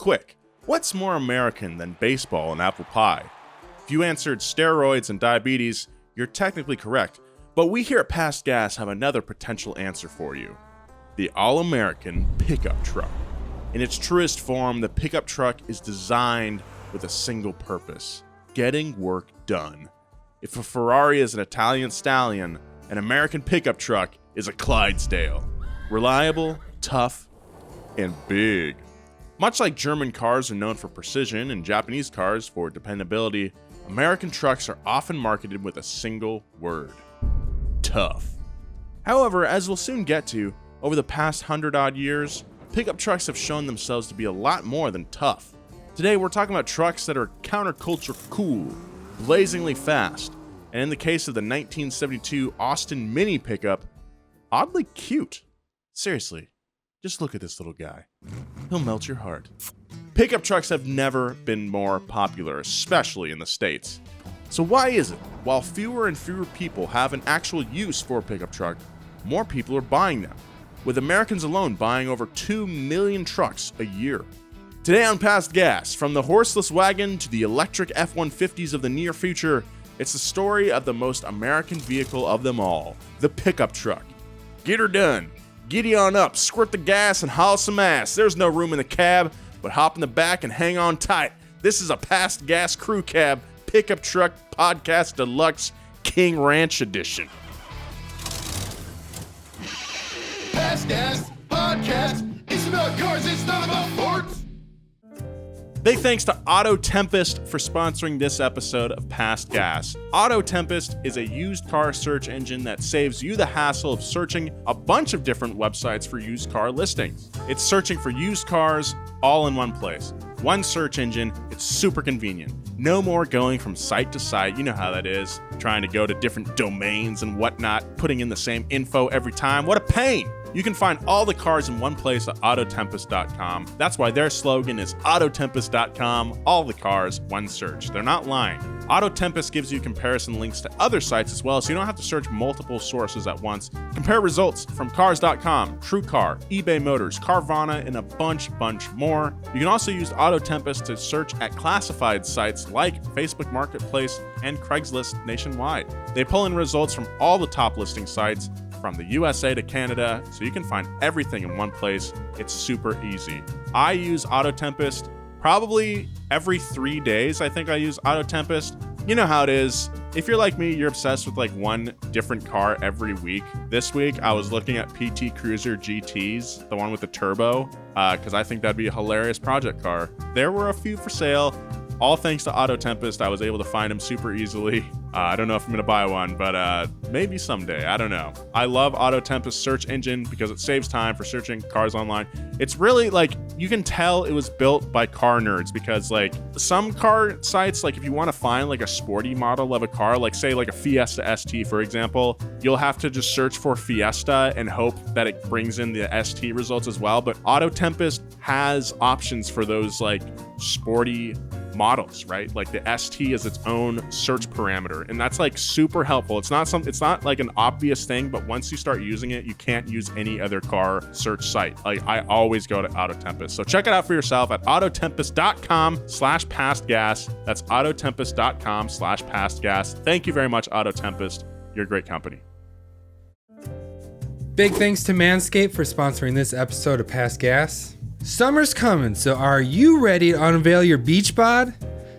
Quick, what's more American than baseball and apple pie? If you answered steroids and diabetes, you're technically correct, but we here at Past Gas have another potential answer for you. The all-American pickup truck. In its truest form, the pickup truck is designed with a single purpose: getting work done. If a Ferrari is an Italian stallion, an American pickup truck is a Clydesdale. Reliable, tough, and big. Much like German cars are known for precision and Japanese cars for dependability, American trucks are often marketed with a single word: tough. However, as we'll soon get to, over the past 100-odd years, pickup trucks have shown themselves to be a lot more than tough. Today, we're talking about trucks that are counterculture cool, blazingly fast, and in the case of the 1972 Austin Mini pickup, oddly cute. Seriously, just look at this little guy. He'll melt your heart. Pickup trucks have never been more popular, especially in the States. So why is it, while fewer and fewer people have an actual use for a pickup truck, more people are buying them, with Americans alone buying over 2 million trucks a year? Today on Past Gas, from the horseless wagon to the electric F-150s of the near future, it's the story of the most American vehicle of them all, the pickup truck. Git'r'done, giddy-on-up, squirt the gas and haul some ass. There's no room in the cab, but hop in the back and hang on tight. This is a Past Gas crew cab pickup truck podcast deluxe King Ranch edition. Past Gas podcast. It's about cars, it's not about forts. Big thanks to Auto Tempest for sponsoring this episode of Past Gas. Auto Tempest is a used car search engine that saves you the hassle of searching a bunch of different websites for used car listings. It's searching for used cars all in one place. One search engine, it's super convenient. No more going from site to site, you know how that is. Trying to go to different domains and whatnot, putting in the same info every time. What a pain! You can find all the cars in one place at autotempest.com. That's why their slogan is autotempest.com, all the cars, one search. They're not lying. Auto Tempest gives you comparison links to other sites as well, so you don't have to search multiple sources at once. Compare results from cars.com, TrueCar, eBay Motors, Carvana, and a bunch more. You can also use Auto Tempest to search at classified sites like Facebook Marketplace and Craigslist nationwide. They pull in results from all the top listing sites, from the USA to Canada, so you can find everything in one place. It's super easy. I use Auto Tempest probably every 3 days. I think I use Auto Tempest. You know how it is. If you're like me, you're obsessed with like one different car every week. This week, I was looking at PT Cruiser GTs, the one with the turbo, because I think that'd be a hilarious project car. There were a few for sale. All thanks to Auto Tempest, I was able to find them super easily. I don't know if I'm gonna buy one, but maybe someday, I don't know. I love Auto Tempest search engine because it saves time for searching cars online. It's really like, you can tell it was built by car nerds because like some car sites, like if you wanna find like a sporty model of a car, like say like a Fiesta ST, for example, you'll have to just search for Fiesta and hope that it brings in the ST results as well. But Auto Tempest has options for those like sporty models, right? Like the ST is its own search parameter, and that's like super helpful. It's not like an obvious thing, but once you start using it, you can't use any other car search site. Like I always go to Auto Tempest. So check it out for yourself at autotempest.com/pastgas. That's autotempest.com/pastgas. Thank you very much, Auto Tempest. You're a great company. Big thanks to Manscaped for sponsoring this episode of Past Gas. Summer's coming, so are you ready to unveil your beach bod?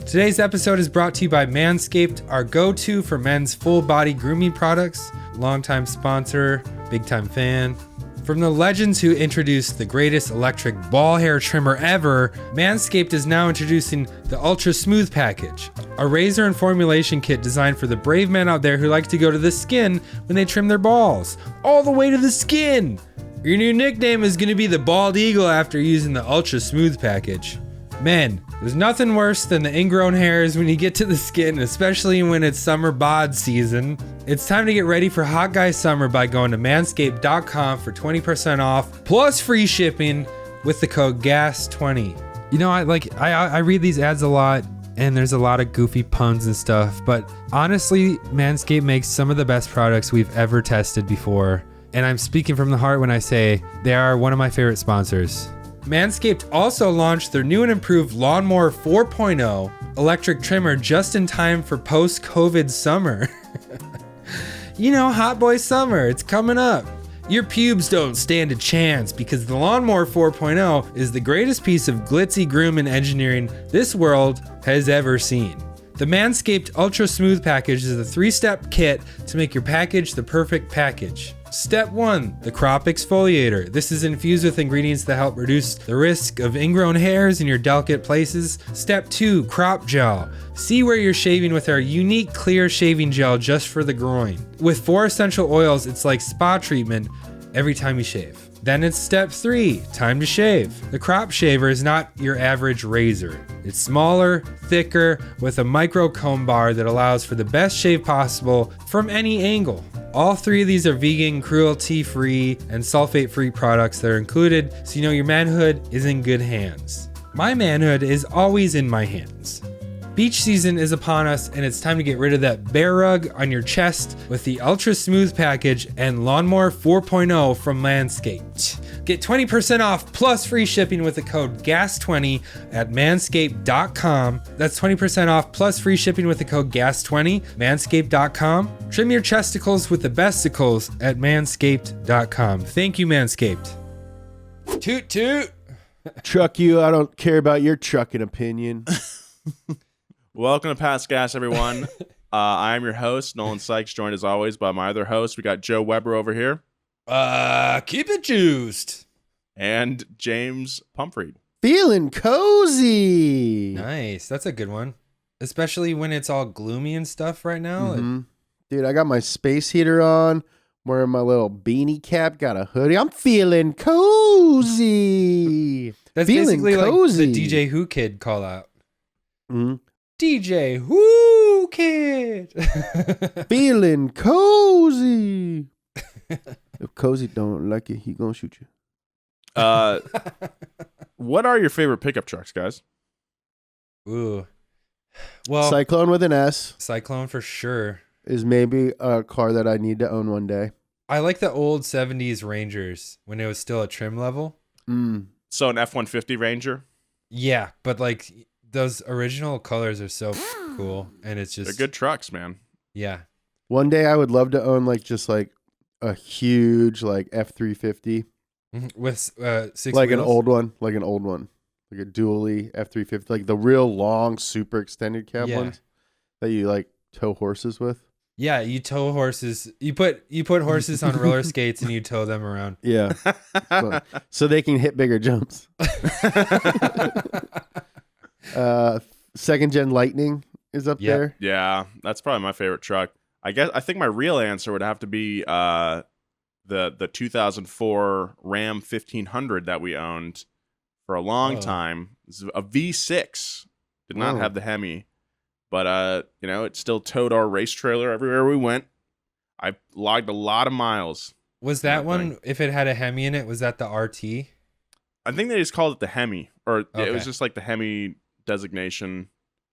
Today's episode is brought to you by Manscaped, our go-to for men's full-body grooming products. Longtime sponsor, big-time fan. From the legends who introduced the greatest electric ball hair trimmer ever, Manscaped is now introducing the Ultra Smooth Package, a razor and formulation kit designed for the brave men out there who like to go to the skin when they trim their balls. All the way to the skin! Your new nickname is going to be the Bald Eagle after using the Ultra Smooth Package. Men, there's nothing worse than the ingrown hairs when you get to the skin, especially when it's summer bod season. It's time to get ready for Hot Guy Summer by going to manscaped.com for 20% off plus free shipping with the code GAS20. You know, I read these ads a lot and there's a lot of goofy puns and stuff, but honestly, Manscaped makes some of the best products we've ever tested before. And I'm speaking from the heart when I say they are one of my favorite sponsors. Manscaped also launched their new and improved Lawnmower 4.0 electric trimmer just in time for post-COVID summer. You know, hot boy summer, it's coming up. Your pubes don't stand a chance because the Lawnmower 4.0 is the greatest piece of glitzy groom and engineering this world has ever seen. The Manscaped Ultra Smooth Package is a 3-step kit to make your package the perfect package. Step 1, the Crop Exfoliator. This is infused with ingredients that help reduce the risk of ingrown hairs in your delicate places. Step 2, Crop Gel. See where you're shaving with our unique clear shaving gel just for the groin. With 4 essential oils, it's like spa treatment every time you shave. Then it's step 3, time to shave. The crop shaver is not your average razor. It's smaller, thicker, with a micro comb bar that allows for the best shave possible from any angle. All 3 of these are vegan, cruelty-free, and sulfate-free products that are included, so you know your manhood is in good hands. My manhood is always in my hands. Beach season is upon us, and it's time to get rid of that bear rug on your chest with the Ultra Smooth Package and Lawnmower 4.0 from Manscaped. Get 20% off plus free shipping with the code GAS20 at manscaped.com. That's 20% off plus free shipping with the code GAS20, manscaped.com. Trim your chesticles with the besticles at manscaped.com. Thank you, Manscaped. Toot toot. Truck you, I don't care about your trucking opinion. Welcome to Past Gas, everyone. I am your host, Nolan Sykes, joined as always by my other host. We got Joe Weber over here. Keep it juiced. And James Pumphrey. Feeling cozy. Nice. That's a good one. Especially when it's all gloomy and stuff right now. Mhm. Dude, I got my space heater on, wearing my little beanie cap, got a hoodie. I'm feeling cozy. That's feeling basically cozy. like the DJ Who Kid call out. Mhm. DJ Who Kid. Feeling cozy. If Cozy don't like it, he gonna shoot you. What are your favorite pickup trucks, guys? Ooh. Well, Cyclone with an S Cyclone for sure. is maybe a car that I need to own one day. I like the old 70s Rangers when it was still a trim level. So an F-150 Ranger? Yeah, but like those original colors are so cool, and it's just They're good trucks, man. Yeah. One day I would love to own just a huge F-350. With 6 Like wheels. an old one. Like a dually F-350. Like the real long, super extended cab ones that you tow horses with. Yeah, you tow horses. You put horses on roller skates and you tow them around. Yeah. so they can hit bigger jumps. Second gen Lightning is up there. Yeah, that's probably my favorite truck. I think my real answer would have to be the 2004 Ram 1500 that we owned for a long time. It's a V6. Did not have the Hemi, but it still towed our race trailer everywhere we went. I logged a lot of miles. Was that one, if it had a Hemi in it, was that the RT? I think they just called it the Hemi, or it Okay. was just like the Hemi designation.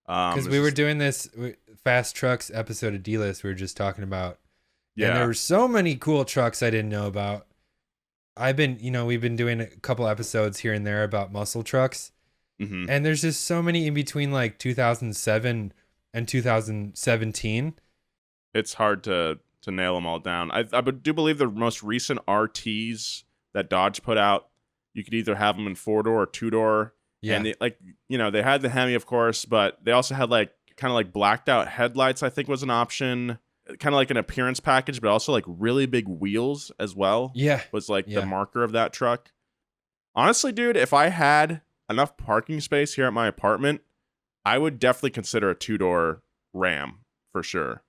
Because we were doing this Fast Trucks episode of D-List we were just talking about. Yeah. And there were so many cool trucks I didn't know about. We've been doing a couple episodes here and there about muscle trucks. Mm-hmm. And there's just so many in between 2007 and 2017. It's hard to nail them all down. I do believe the most recent RTs that Dodge put out, you could either have them in 4-door or 2-door. Yeah. And they had the Hemi, of course, but they also had kind of blacked out headlights, I think was an option. Kind of like an appearance package, but also really big wheels as well. Yeah. Was the marker of that truck. Honestly, dude, if I had enough parking space here at my apartment, I would definitely consider a 2-door Ram for sure.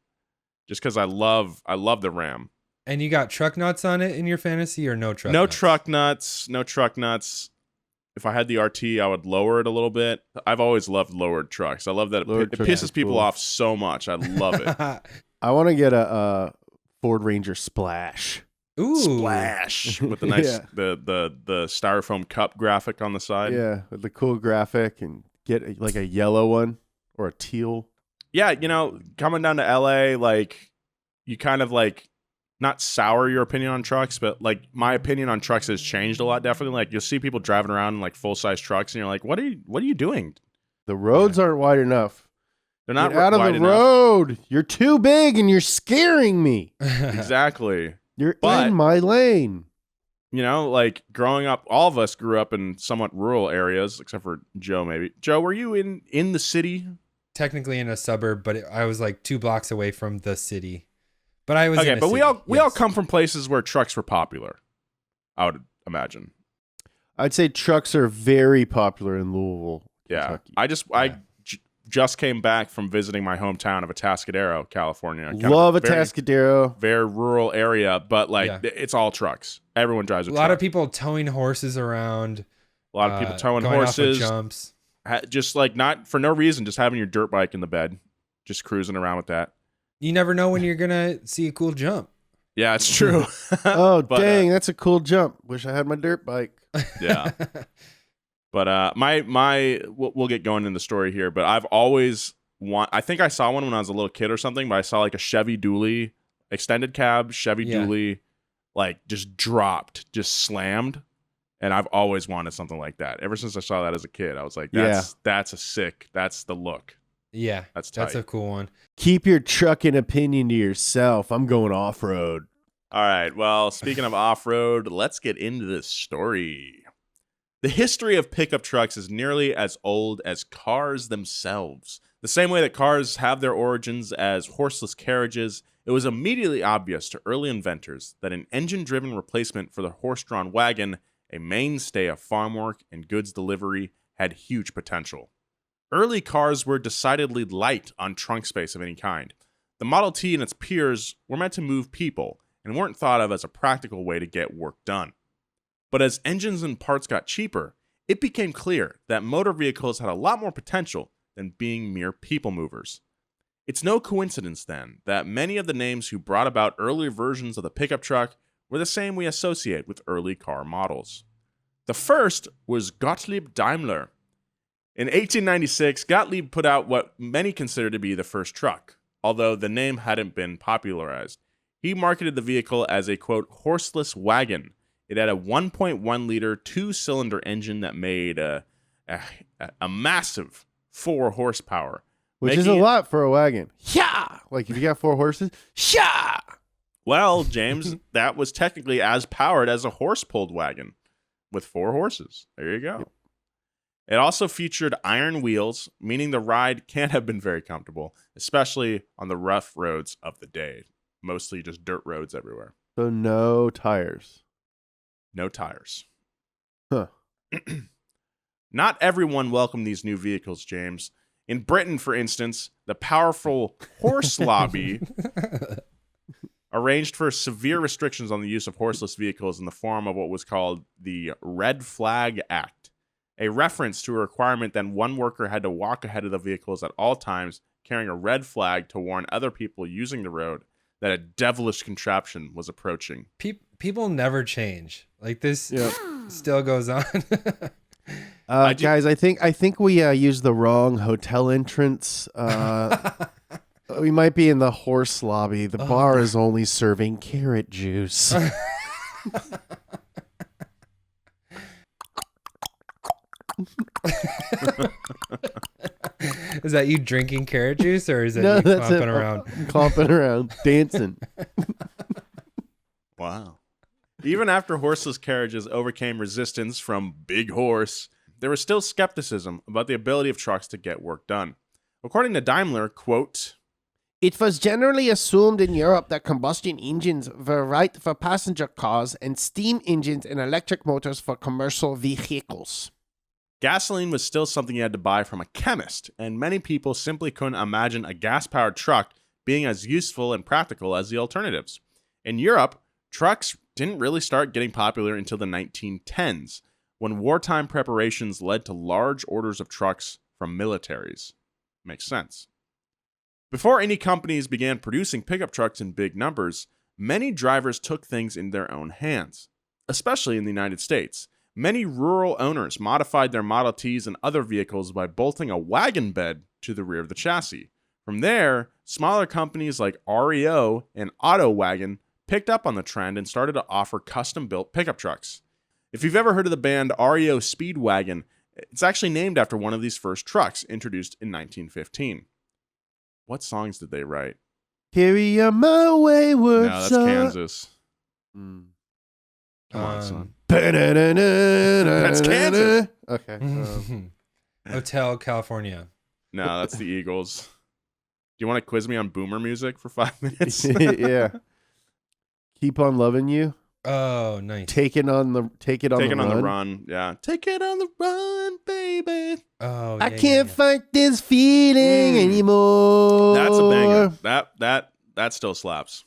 Just because I love the Ram. And you got truck nuts on it in your fantasy or no truck No nuts? truck nuts. No truck nuts. If I had the RT, I would lower it a little bit. I've always loved lowered trucks. I love that it pisses people off so much. I love it. I want to get a Ford Ranger Splash. Ooh. Splash with the nice Yeah. the styrofoam cup graphic on the side. Yeah, with the cool graphic, and get a yellow one or a teal. Yeah, coming down to LA, you kind of not sour your opinion on trucks, but like my opinion on trucks has changed a lot. Definitely, like you'll see people driving around in like full size trucks, and you're like, what are you doing? The roads aren't wide enough. They're not Get out of wide the enough. road. You're too big and you're scaring me. Exactly. You're But- in my lane. You know, like growing up, all of us grew up in somewhat rural areas, except for Joe. Maybe Joe, were you in the city? Technically in a suburb, but I was like 2 blocks away from the city. But I was Okay, in a but city. we all Yes. come from places where trucks were popular. I would imagine. I'd say trucks are very popular in Louisville, Yeah, Kentucky. I just came back from visiting my hometown of Atascadero, California. Kind of Love a very, Atascadero. very rural area, but like Yeah. it's all trucks. Everyone drives a A truck. lot of people towing horses around. A lot of people towing going off of horses, jumps. just like not for no reason, just having your dirt bike in the bed, just cruising around with that. You never know when you're gonna see a cool jump. Yeah, it's true. Oh, But, dang, that's a cool jump. Wish I had my dirt bike. Yeah. But we'll get going in the story here, but I've always I think I saw one when I was a little kid or something, but I saw like a Chevy dually, extended cab Chevy Yeah. dually, like just dropped, just slammed. And I've always wanted something like that. Ever since I saw that as a kid, I was like, that's the look. Yeah, That's tight. that's a cool one. Keep your trucking opinion to yourself. I'm going off road. All right. Well, speaking of off-road, let's get into this story. The history of pickup trucks is nearly as old as cars themselves. The same way that cars have their origins as horseless carriages, it was immediately obvious to early inventors that an engine-driven replacement for the horse-drawn wagon, a mainstay of farm work and goods delivery, had huge potential. Early cars were decidedly light on trunk space of any kind. The Model T and its peers were meant to move people and weren't thought of as a practical way to get work done. But as engines and parts got cheaper, it became clear that motor vehicles had a lot more potential than being mere people movers. It's no coincidence, then, that many of the names who brought about earlier versions of the pickup truck were the same we associate with early car models. The first was Gottlieb Daimler. In 1896, Gottlieb put out what many consider to be the first truck, although the name hadn't been popularized. He marketed the vehicle as a, quote, horseless wagon. It had a 1.1 liter 2-cylinder engine that made a massive 4 horsepower. Which is a lot for a wagon. Yeah. Like if you got 4 horses, yeah. Well, James, that was technically as powered as a horse-pulled wagon with 4 horses. There you go. Yep. It also featured iron wheels, meaning the ride can't have been very comfortable, especially on the rough roads of the day. Mostly just dirt roads everywhere. So no tires. No tires. Huh. Not everyone welcomed these new vehicles, James. In Britain, for instance, the powerful horse lobby arranged for severe restrictions on the use of horseless vehicles in the form of what was called the Red Flag Act, a reference to a requirement that one worker had to walk ahead of the vehicles at all times, carrying a red flag to warn other people using the road that a devilish contraption was approaching. People never change. Like this still goes on. Guys, I think we used the wrong hotel entrance. We might be in the horse lobby. The bar is only serving carrot juice. Is that you drinking carrot juice, or is that No, you that's clomping it. around? Clomping around, dancing. Wow. Even after horseless carriages overcame resistance from Big Horse, there was still skepticism about the ability of trucks to get work done. According to Daimler, quote, It was generally assumed in Europe that combustion engines were right for passenger cars and steam engines and electric motors for commercial vehicles. gasoline was still something you had to buy from a chemist, and many people simply couldn't imagine a gas-powered truck being as useful and practical as the alternatives. In Europe, trucks didn't really start getting popular until the 1910s, when wartime preparations led to large orders of trucks from militaries. Makes sense. Before any companies began producing pickup trucks in big numbers, many drivers took things in their own hands, especially in the United States. Many rural owners modified their Model Ts and other vehicles by bolting a wagon bed to the rear of the chassis. From there, smaller companies like REO and Auto Wagon picked up on the trend and started to offer custom-built pickup trucks. If you've ever heard of the band REO Speedwagon, it's actually named after one of these first trucks, introduced in 1915. What songs did they write? Carry on my wayward No, that's son. Kansas. Mm. Come on, son. That's Kansas. Okay. Hotel California. No, that's the Eagles. Do you want to quiz me on boomer music for 5 minutes? Yeah. Keep on loving you. Oh, nice. Take it on the run. Yeah. Take it on the run, baby. Oh, I can't fight this feeling anymore. That's a banger. That still slaps.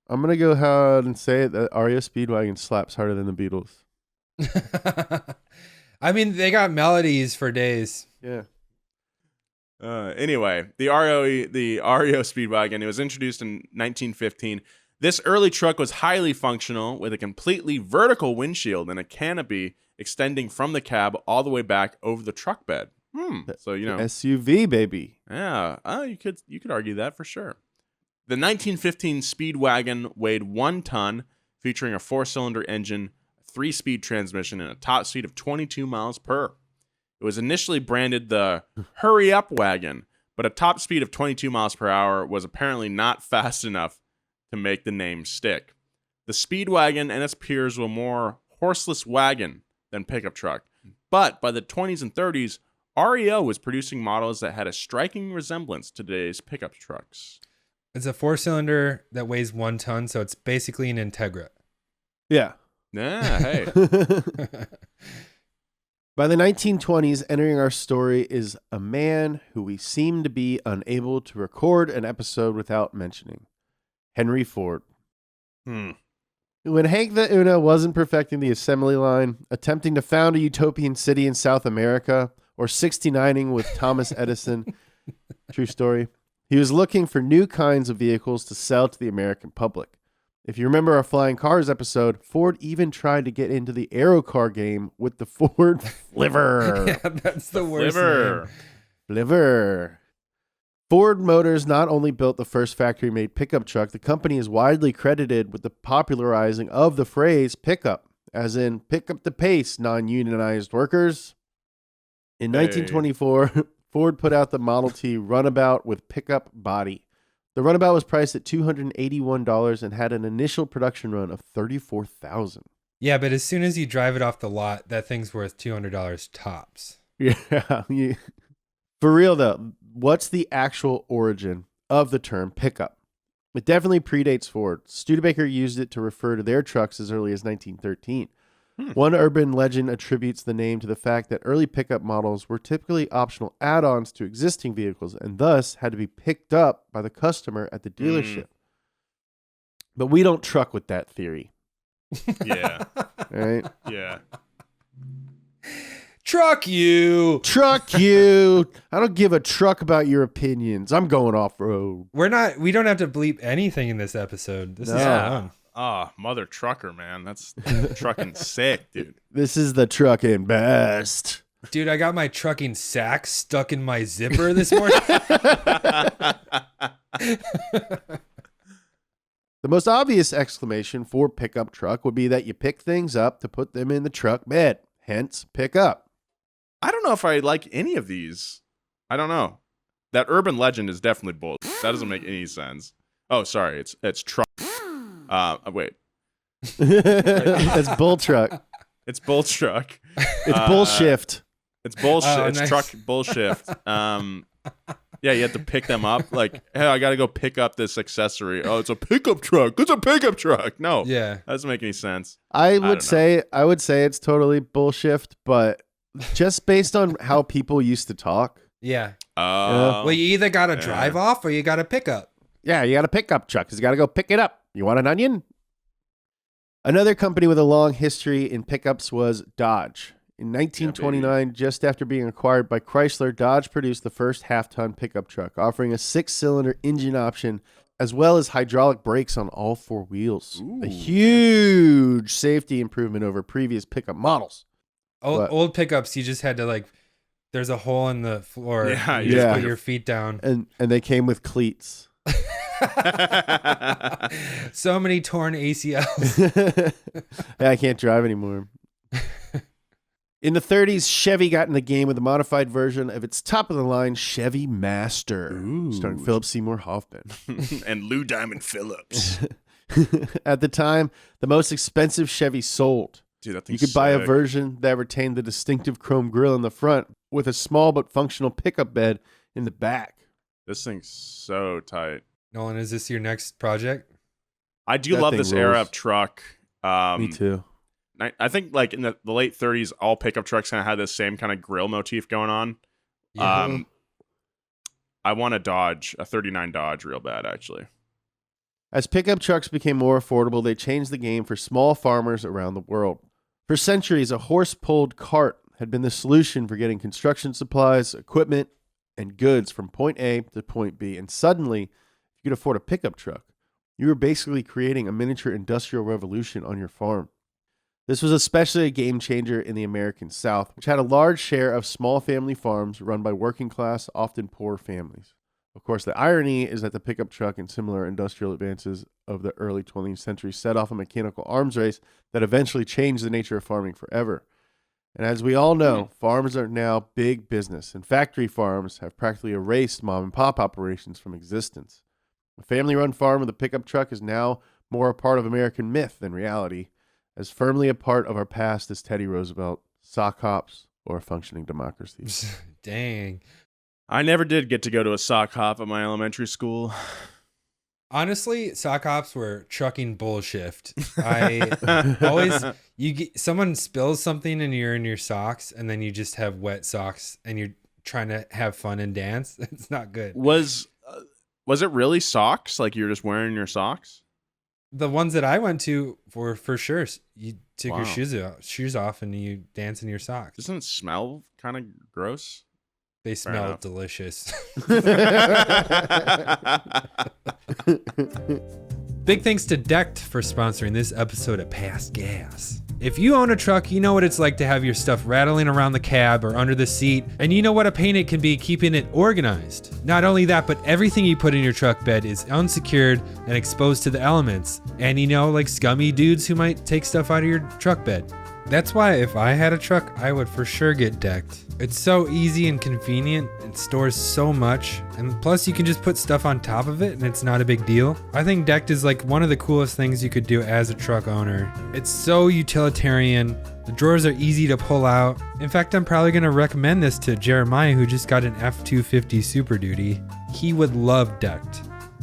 I'm gonna go ahead and say that REO Speedwagon slaps harder than the Beatles. I mean, they got melodies for days. Yeah. Anyway, the REO Speedwagon, it was introduced in 1915. This early truck was highly functional with a completely vertical windshield and a canopy extending from the cab all the way back over the truck bed. So, SUV, baby. Yeah, you could argue that for sure. The 1915 Speedwagon weighed 1 ton, featuring a 4-cylinder engine, a 3-speed transmission, and a top speed of 22 miles per. It was initially branded the Hurry Up Wagon, but a top speed of 22 miles per hour was apparently not fast enough to make the name stick. The Speedwagon and its peers were more horseless wagon than pickup truck. But by the 20s and 30s, REO was producing models that had a striking resemblance to today's pickup trucks. It's a 4-cylinder that weighs 1 ton, so it's basically an Integra. Yeah. Yeah, hey. By the 1920s, entering our story is a man who we seem to be unable to record an episode without mentioning. Henry Ford. When Hank the Uno wasn't perfecting the assembly line, attempting to found a utopian city in South America, or 69ing with Thomas Edison, true story, he was looking for new kinds of vehicles to sell to the American public. If you remember our Flying Cars episode, Ford even tried to get into the aero car game with the Ford Flivver. Yeah, that's the worst Flivver. name. Flivver. Ford Motors not only built the first factory-made pickup truck, the company is widely credited with the popularizing of the phrase pickup, as in pick up the pace, non-unionized workers. In 1924, Ford put out the Model T runabout with pickup body. The runabout was priced at $281 and had an initial production run of $34,000. Yeah, but as soon as you drive it off the lot, that thing's worth $200 tops. Yeah. For real, though, what's the actual origin of the term pickup? It definitely predates Ford. Studebaker used it to refer to their trucks as early as 1913. One urban legend attributes the name to the fact that early pickup models were typically optional add-ons to existing vehicles and thus had to be picked up by the customer at the dealership. But we don't truck with that theory. Yeah. All right? Yeah. Truck you! Truck you! I don't give a truck about your opinions. I'm going off-road. We don't have to bleep anything in this episode. This is Yeah. fun. Mother trucker, man. That's trucking sick, dude. This is the trucking best. Dude, I got my trucking sack stuck in my zipper this morning. The most obvious exclamation for pickup truck would be that you pick things up to put them in the truck bed. Hence, pick up. I don't know if I like any of these. I don't know. That urban legend is definitely bull. That doesn't make any sense. Oh, sorry. It's truck. Wait. It's bull truck. It's bull truck. It's bull shift. It's bullshit. Oh, it's nice. truck bullshit. Yeah, you have to pick them up. Like, hey, I got to go pick up this accessory. Oh, it's a pickup truck. It's a pickup truck. No, Yeah. that doesn't make any sense. I don't would say it's totally bullshit, but just based on how people used to talk. Yeah. Oh, Well, you either got to drive off or you got to pick up. Yeah, you got a pickup truck. You got to go pick it up. You want an onion? Another company with a long history in pickups was Dodge. In 1929, just after being acquired by Chrysler, Dodge produced the first half-ton pickup truck, offering a 6-cylinder engine option as well as hydraulic brakes on all 4 wheels. A huge safety improvement over previous pickup models. Old pickups, you just had to there's a hole in the floor. Yeah, You just yeah. put your feet down. And they came with cleats. So many torn ACLs. Yeah, I can't drive anymore. In the 30s, Chevy got in the game with a modified version of its top-of-the-line Chevy Master, starring Philip Seymour Hoffman. And Lou Diamond Phillips. At the time, the most expensive Chevy sold. Dude, that You thing's could buy a sick. version that retained the distinctive chrome grille in the front with a small but functional pickup bed in the back. This thing's so tight. Nolan, is this your next project? I do That love thing this era rules. of truck. Me too. I think like in the late 30s, all pickup trucks kind of had this same kind of grill motif going on. Yeah. I want a Dodge, a 39 Dodge real bad, actually. As pickup trucks became more affordable, they changed the game for small farmers around the world. For centuries, a horse-pulled cart had been the solution for getting construction supplies, equipment, and goods from point A to point B. And suddenly, if you could afford a pickup truck, you were basically creating a miniature industrial revolution on your farm. This was especially a game changer in the American South, which had a large share of small family farms run by working class, often poor families. Of course, the irony is that the pickup truck and similar industrial advances of the early 20th century set off a mechanical arms race that eventually changed the nature of farming forever. And as we all know, farms are now big business, and factory farms have practically erased mom and pop operations from existence. A family-run farm with a pickup truck is now more a part of American myth than reality, as firmly a part of our past as Teddy Roosevelt, sock hops, or a functioning democracy. Dang. I never did get to go to a sock hop at my elementary school. Honestly, sock hops were trucking bullshit. I always someone spills something and you're in your socks, and then you just have wet socks and you're trying to have fun and dance. It's not good. Was it really socks? Like you're just wearing your socks? The ones that I went to were for sure. You took your Wow. shoes off and you dance in your socks. Doesn't it smell kind of gross? They smell enough. delicious. Big thanks to Decked for sponsoring this episode of Past Gas. If you own a truck, you know what it's like to have your stuff rattling around the cab or under the seat, and you know what a pain it can be keeping it organized. Not only that, but everything you put in your truck bed is unsecured and exposed to the elements. And you know, like scummy dudes who might take stuff out of your truck bed. That's why if I had a truck, I would for sure get Decked. It's so easy and convenient, it stores so much, and plus you can just put stuff on top of it and it's not a big deal. I think Decked is like one of the coolest things you could do as a truck owner. It's so utilitarian, the drawers are easy to pull out. In fact, I'm probably going to recommend this to Jeremiah, who just got an F-250 Super Duty. He would love Decked.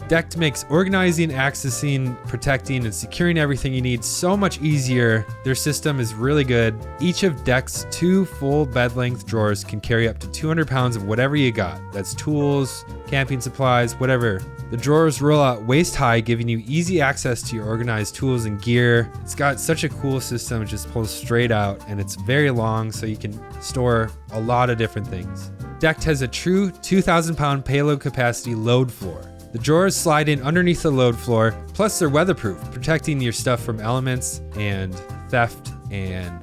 Decked makes organizing, accessing, protecting, and securing everything you need so much easier. Their system is really good. Each of Decked's 2 full bed-length drawers can carry up to 200 pounds of whatever you got. That's tools, camping supplies, whatever. The drawers roll out waist high, giving you easy access to your organized tools and gear. It's got such a cool system, it just pulls straight out, and it's very long, so you can store a lot of different things. Decked has a true 2,000-pound payload capacity load floor. The drawers slide in underneath the load floor, plus they're weatherproof, protecting your stuff from elements and theft and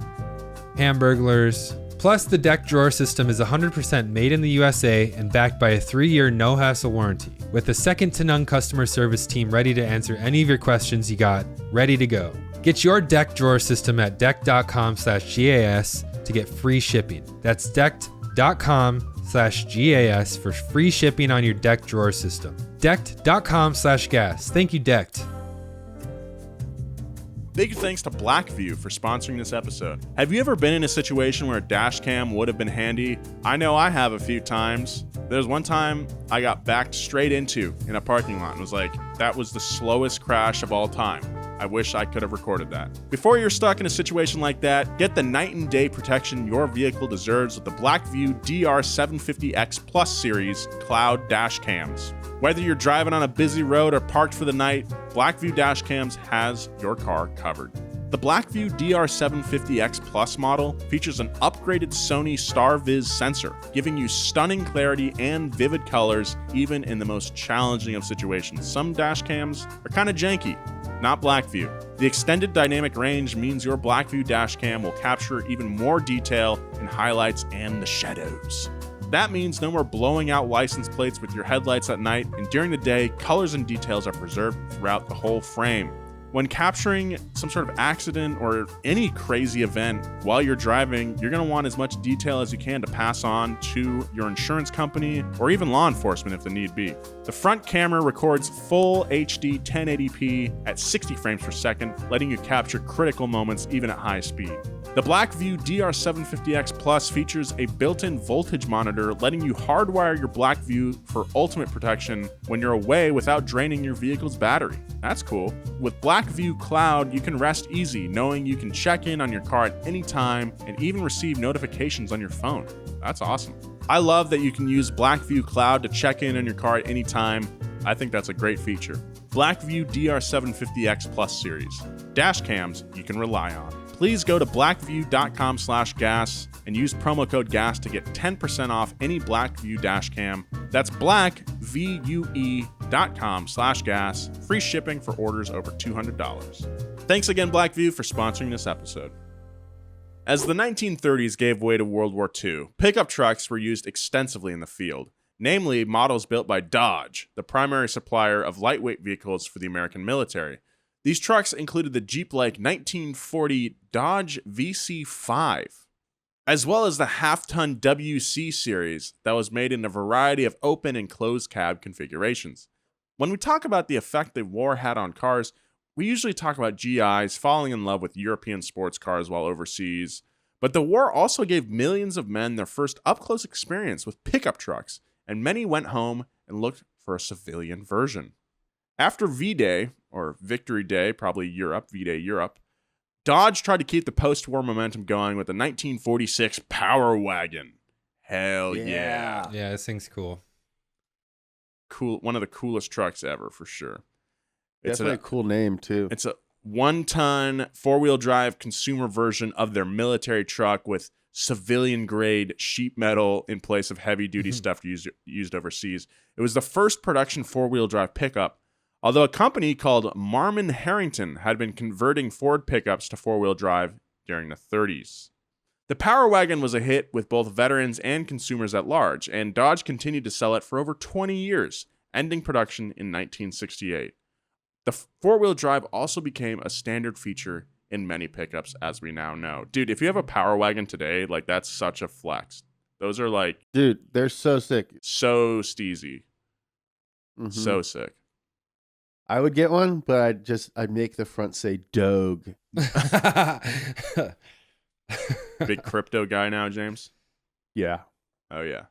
hamburglars. Plus, the Decked drawer system is 100% made in the USA and backed by a 3-year no-hassle warranty, with a second-to-none customer service team ready to answer any of your questions you got, ready to go. Get your Decked drawer system at decked.com/GAS to get free shipping. That's decked.com/GAS for free shipping on your Decked drawer system. Decked.com/gas. Thank you, Decked. Big thanks to Blackvue for sponsoring this episode. Have you ever been in a situation where a dash cam would have been handy? I know I have a few times. There's one time I got backed straight into in a parking lot and was like, that was the slowest crash of all time. I wish I could have recorded that. Before you're stuck in a situation like that, get the night and day protection your vehicle deserves with the Blackvue DR750X Plus series cloud dash cams. Whether you're driving on a busy road or parked for the night, Blackvue dash cams has your car covered. The Blackvue DR750X Plus model features an upgraded Sony StarViz sensor, giving you stunning clarity and vivid colors even in the most challenging of situations. Some dash cams are kind of janky. Not Blackvue. The extended dynamic range means your Blackvue dash cam will capture even more detail in highlights and the shadows. That means no more blowing out license plates with your headlights at night, and during the day, colors and details are preserved throughout the whole frame. When capturing some sort of accident or any crazy event while you're driving, you're going to want as much detail as you can to pass on to your insurance company or even law enforcement if the need be. The front camera records full HD 1080p at 60 frames per second, letting you capture critical moments even at high speed. The Blackvue DR750X Plus features a built-in voltage monitor, letting you hardwire your Blackvue for ultimate protection when you're away without draining your vehicle's battery. That's cool. With Blackvue Cloud, you can rest easy, knowing you can check in on your car at any time and even receive notifications on your phone. That's awesome. I love that you can use Blackvue Cloud to check in on your car at any time. I think that's a great feature. Blackvue DR750X Plus series. Dash cams you can rely on. Please go to blackvue.com/gas and use promo code GAS to get 10% off any Blackvue dash cam. That's blackvue.com/gas. Free shipping for orders over $200. Thanks again, Blackvue, for sponsoring this episode. As the 1930s gave way to World War II, pickup trucks were used extensively in the field, namely models built by Dodge, the primary supplier of lightweight vehicles for the American military. These trucks included the Jeep-like 1940 Dodge VC5, as well as the half-ton WC series that was made in a variety of open and closed cab configurations. When we talk about the effect the war had on cars, we usually talk about GIs falling in love with European sports cars while overseas, but the war also gave millions of men their first up-close experience with pickup trucks, and many went home and looked for a civilian version. After V-Day, or Victory Day, probably Europe, V-Day Europe, Dodge tried to keep the post-war momentum going with the 1946 Power Wagon. Hell yeah. Yeah, this thing's cool. Cool, one of the coolest trucks ever, for sure. It's Definitely a cool name, too. It's a 1-ton, 4-wheel drive consumer version of their military truck with civilian-grade sheet metal in place of heavy-duty stuff used overseas. It was the first production 4-wheel drive pickup, although a company called Marmon Harrington had been converting Ford pickups to 4-wheel drive during the 30s. The Power Wagon was a hit with both veterans and consumers at large, and Dodge continued to sell it for over 20 years, ending production in 1968. The 4-wheel drive also became a standard feature in many pickups, as we now know. Dude, if you have a Power Wagon today, like, that's such a flex. Those are like... Dude, they're so sick. So steezy. Mm-hmm. So sick. I would get one, but I'd make the front say Doge. Big crypto guy now, James? Yeah. Oh, yeah.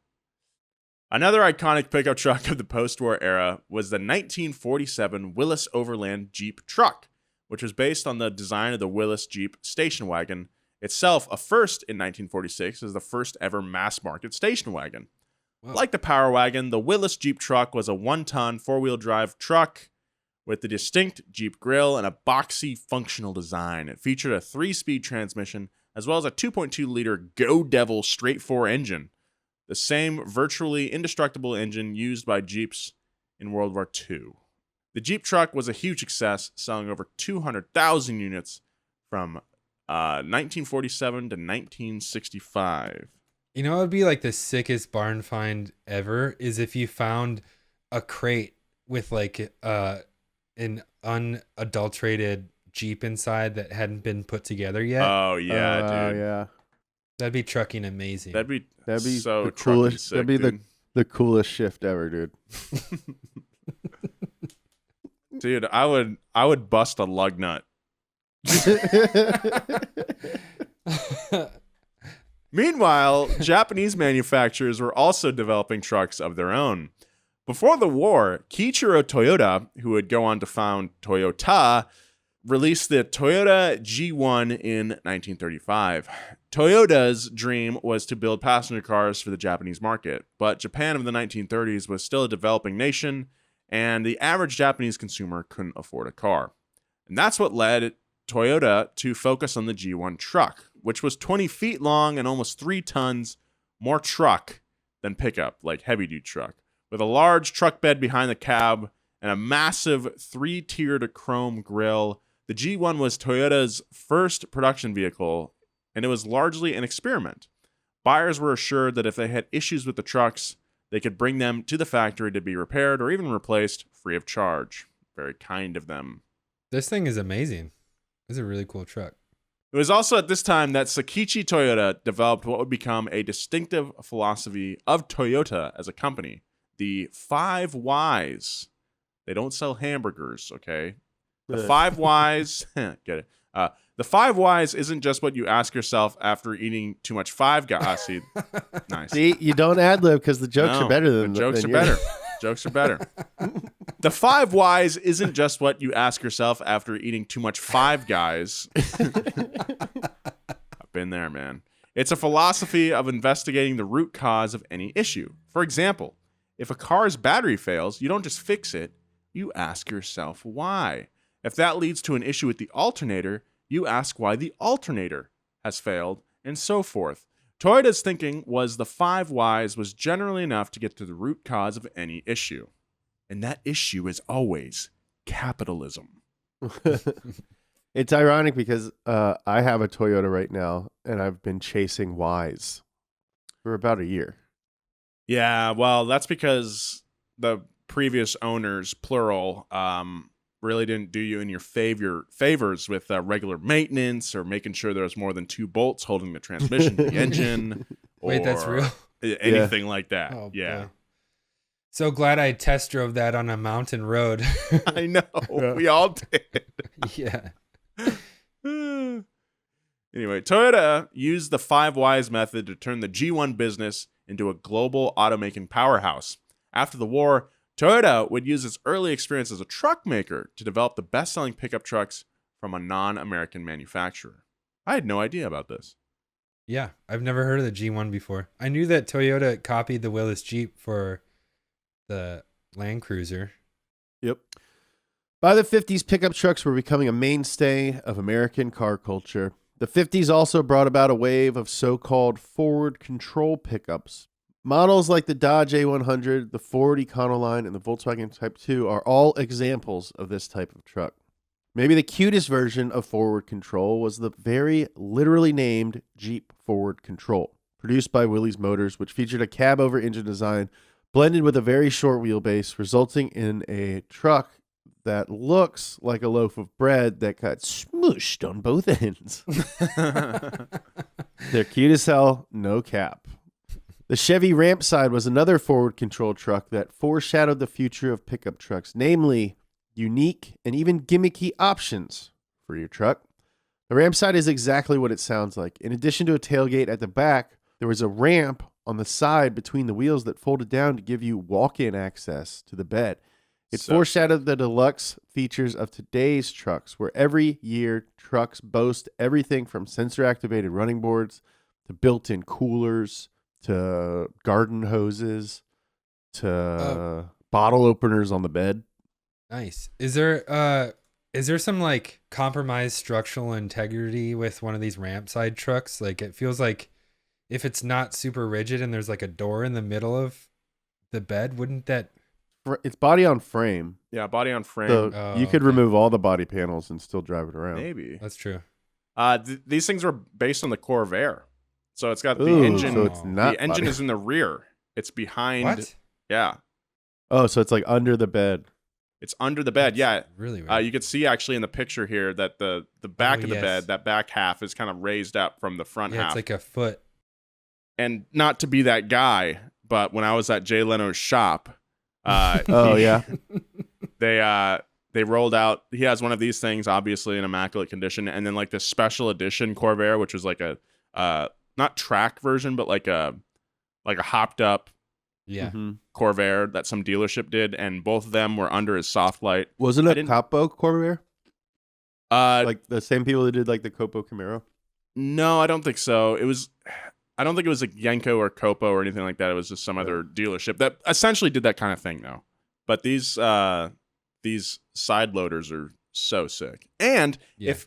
Another iconic pickup truck of the post-war era was the 1947 Willys Overland Jeep truck, which was based on the design of the Willys Jeep station wagon, itself a first in 1946 as the first ever mass-market station wagon. Wow. Like the Power Wagon, the Willys Jeep truck was a 1-ton 4-wheel drive truck with the distinct Jeep grille and a boxy functional design. It featured a 3-speed transmission as well as a 2.2-liter Go Devil straight-4 engine, the same virtually indestructible engine used by Jeeps in World War II. The Jeep truck was a huge success, selling over 200,000 units from 1947 to 1965. You know what would be like the sickest barn find ever is if you found a crate with like an unadulterated Jeep inside that hadn't been put together yet. Oh yeah, dude. Yeah. That'd be trucking amazing. That'd be so the coolest. sick, That'd be dude. the coolest shift ever, dude. Dude, I would bust a lug nut. Meanwhile, Japanese manufacturers were also developing trucks of their own. Before the war, Kiichiro Toyota, who would go on to found Toyota, released the Toyota G1 in 1935. Toyota's dream was to build passenger cars for the Japanese market, but Japan of the 1930s was still a developing nation, and the average Japanese consumer couldn't afford a car. And that's what led Toyota to focus on the G1 truck, which was 20 feet long and almost 3 tons more truck than pickup, like heavy-duty truck, with a large truck bed behind the cab and a massive 3-tiered chrome grille. The G1 was Toyota's first production vehicle, and it was largely an experiment. Buyers were assured that if they had issues with the trucks, they could bring them to the factory to be repaired or even replaced free of charge. Very kind of them. This thing is amazing. It's a really cool truck. It was also at this time that Sakichi Toyota developed what would become a distinctive philosophy of Toyota as a company, the 5 Whys. They don't sell hamburgers, okay? The 5 Whys, get it? The 5 Whys isn't just what you ask yourself after eating too much Five Guys. See, nice. See, you don't ad lib because the jokes are better than the jokes than are yours. better. Jokes are better. The 5 Whys isn't just what you ask yourself after eating too much Five Guys. I've been there, man. It's a philosophy of investigating the root cause of any issue. For example, if a car's battery fails, you don't just fix it, you ask yourself why. If that leads to an issue with the alternator, you ask why the alternator has failed, and so forth. Toyota's thinking was the 5 Whys was generally enough to get to the root cause of any issue. And that issue is always capitalism. It's ironic because I have a Toyota right now, and I've been chasing Whys for about a year. Yeah, well, that's because the previous owners, plural, really didn't do you in your favors with regular maintenance or making sure there's more than 2 bolts holding the transmission to the engine. Wait, that's real? Anything like that. Oh, yeah. boy. So glad I test drove that on a mountain road. I know. We all did. Yeah. Anyway, Toyota used the 5 Whys method to turn the G1 business into a global automaking powerhouse. After the war, Toyota would use its early experience as a truck maker to develop the best-selling pickup trucks from a non-American manufacturer. I had no idea about this. Yeah, I've never heard of the G1 before. I knew that Toyota copied the Willys Jeep for the Land Cruiser. Yep. By the 50s, pickup trucks were becoming a mainstay of American car culture. The 50s also brought about a wave of so-called forward control pickups. Models like the Dodge A100, the Ford Econoline, and the Volkswagen Type 2 are all examples of this type of truck. Maybe the cutest version of forward control was the very literally named Jeep Forward Control, produced by Willys Motors, which featured a cab-over engine design blended with a very short wheelbase, resulting in a truck that looks like a loaf of bread that got smooshed on both ends. They're cute as hell, no cap. The Chevy Rampside was another forward control truck that foreshadowed the future of pickup trucks, namely unique and even gimmicky options for your truck. The Rampside is exactly what it sounds like. In addition to a tailgate at the back, there was a ramp on the side between the wheels that folded down to give you walk-in access to the bed. It foreshadowed the deluxe features of today's trucks, where every year trucks boast everything from sensor-activated running boards to built-in coolers to garden hoses to bottle openers on the bed. Nice. Is there some like compromised structural integrity with one of these Rampside trucks? Like it feels like if it's not super rigid and there's like a door in the middle of the bed, wouldn't that... It's body on frame. Yeah, body on frame. So you could remove all the body panels and still drive it around. Maybe. That's true. These things were based on the Corvair. So it's got the Ooh, engine. so it's not the engine body. is in the rear. It's behind. What? Yeah. Oh, so it's like under the bed. It's under the bed. Yeah. Really weird. You could see actually in the picture here that the back of the yes. bed, that back half is kind of raised up from the front Yeah, half. it's like a foot. And not to be that guy, but when I was at Jay Leno's shop, Oh, yeah. they rolled out. He has one of these things, obviously in immaculate condition, and then like this special edition Corvair, which was like a not track version, but like a hopped up Yeah. Corvair that some dealership did, and both of them were under his soft light. Wasn't I it didn't- Capo Corvair? Like Like the same people that did like the Copo Camaro? no, I don't think so. I don't think it was like Yenko or Copo or anything like that. It was just some other dealership that essentially did that kind of thing though. But these side loaders are so sick. And Yeah. if,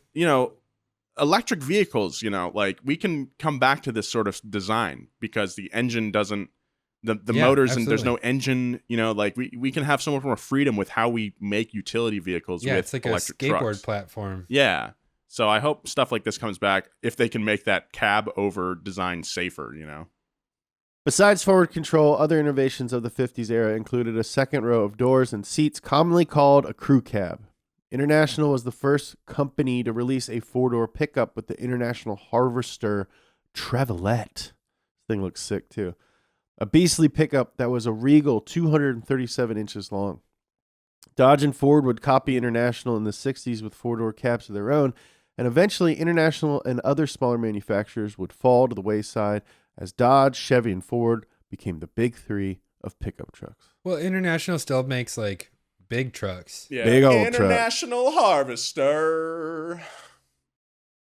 electric vehicles, like we can come back to this sort of design because the engine doesn't, the Yeah, motors and there's absolutely. no engine, like we can have so much more freedom with how we make utility vehicles Yeah, with it's like a electric skateboard trucks. platform. Yeah. So I hope stuff like this comes back if they can make that cab over design safer, you know? Besides forward control, other innovations of the 50s era included a second row of doors and seats, commonly called a crew cab. International was the first company to release a four-door pickup with the International Harvester Travelette. This thing looks sick, too. A beastly pickup that was a regal 237 inches long. Dodge and Ford would copy International in the 60s with four-door cabs of their own, and eventually International and other smaller manufacturers would fall to the wayside as Dodge, Chevy, and Ford became the big three of pickup trucks. Well, International still makes like big trucks. Yeah. Big old truck. International Harvester.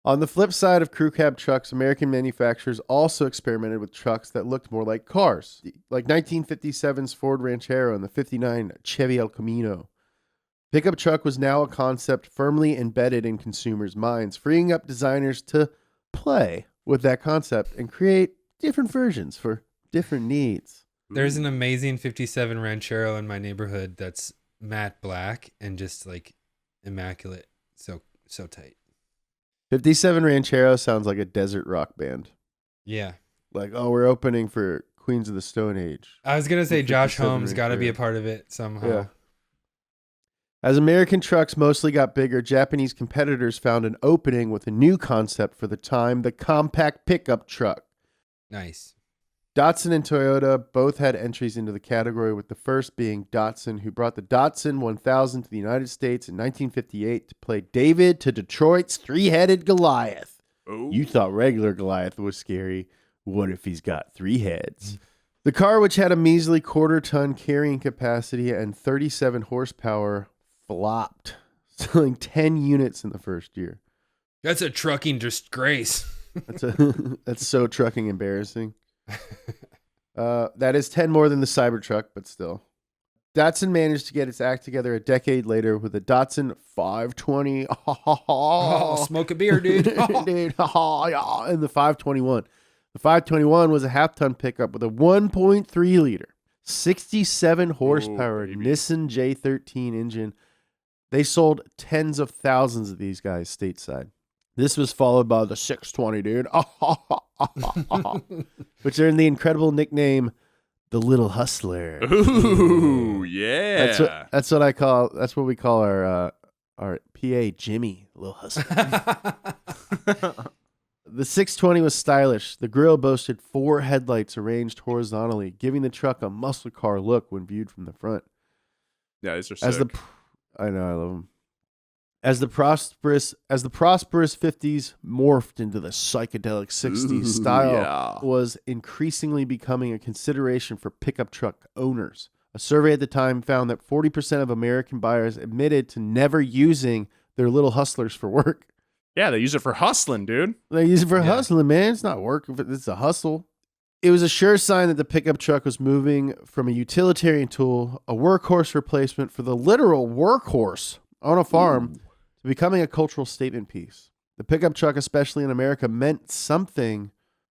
On the flip side of crew cab trucks, American manufacturers also experimented with trucks that looked more like cars, like 1957's Ford Ranchero and the 59 Chevy El Camino. Pickup truck was now a concept firmly embedded in consumers' minds, freeing up designers to play with that concept and create different versions for different needs. There's an amazing 57 Ranchero in my neighborhood that's matte black and just like immaculate. So tight. 57 Ranchero sounds like a desert rock band. Yeah. Like, oh, we're opening for Queens of the Stone Age. I was going to say Josh 57 Holmes got to be a Ranchero. part of it somehow. Yeah. As American trucks mostly got bigger, Japanese competitors found an opening with a new concept for the time, the compact pickup truck. Nice. Datsun and Toyota both had entries into the category, with the first being Datsun, who brought the Datsun 1000 to the United States in 1958 to play David to Detroit's three-headed Goliath. Oh. You thought regular Goliath was scary. What if he's got three heads? The car, which had a measly quarter-ton carrying capacity and 37 horsepower, flopped, selling 10 units in the first year. That's a trucking disgrace. That's so trucking embarrassing. That is 10 more than the Cybertruck, but still. Datsun managed to get its act together a decade later with a Datsun 520. Oh, smoke a beer, dude. Dude, and the 521. The 521 was a half-ton pickup with a 1.3 liter, 67 horsepower Nissan J13 engine. They sold tens of thousands of these guys stateside. This was followed by the 620, dude, which earned the incredible nickname, the Little Hustler. Ooh, yeah. That's what we call our PA, Jimmy, Little Hustler. The 620 was stylish. The grille boasted 4 headlights arranged horizontally, giving the truck a muscle car look when viewed from the front. Yeah, these are sick. I know, I love them. As the prosperous 50s morphed into the psychedelic 60s, style was increasingly becoming a consideration for pickup truck owners. A survey at the time found that 40% of American buyers admitted to never using their Little Hustlers for work. Yeah, they use it for hustling, dude. They use it for hustling, man. It's not work. It's a hustle. It was a sure sign that the pickup truck was moving from a utilitarian tool, a workhorse replacement for the literal workhorse on a farm, to becoming a cultural statement piece. The pickup truck, especially in America, meant something,